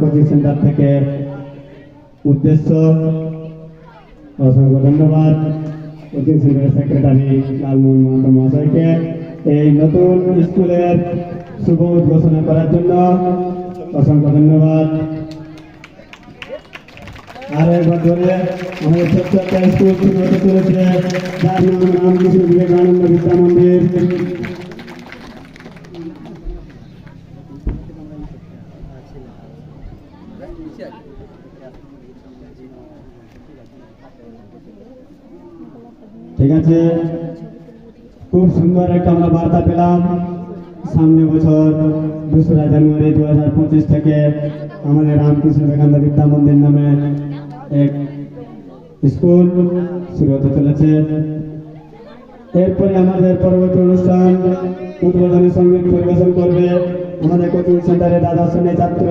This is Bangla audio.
কোচিং সেন্টার থেকে উদ্দেশ্য অসংখ্য ধন্যবাদ কোচিং সেন্টারের সেক্রেটারি লালমোহন মাহাতো মহাশয়কে এই নতুন স্কুলের শুভ উদ্ঘোষণা করার জন্য অসংখ্য ধন্যবাদ। আর একবার ধরে আমাদের ছোট্ট একটা স্কুল শুরু হতে চলেছে, যার নাম রামকৃষ্ণ বিবেকানন্দ বিদ্যা মন্দির। ঠিক আছে, খুব সুন্দর একটা আমরা বার্তা পেলাম। সামনে বছর 2রা জানুয়ারি 2025 থেকে আমাদের রামকৃষ্ণ বিবেকানন্দ বিদ্যা মন্দির নামে এক স্কুল শুরু হতে চলেছে। এরপরে আমাদের পরবর্তী অনুষ্ঠান উদ্বোধনী সঙ্গীত পরিবেশন করবে আমাদের কোচিং সেন্টারের দ্বাদশ শ্রেণীর ছাত্র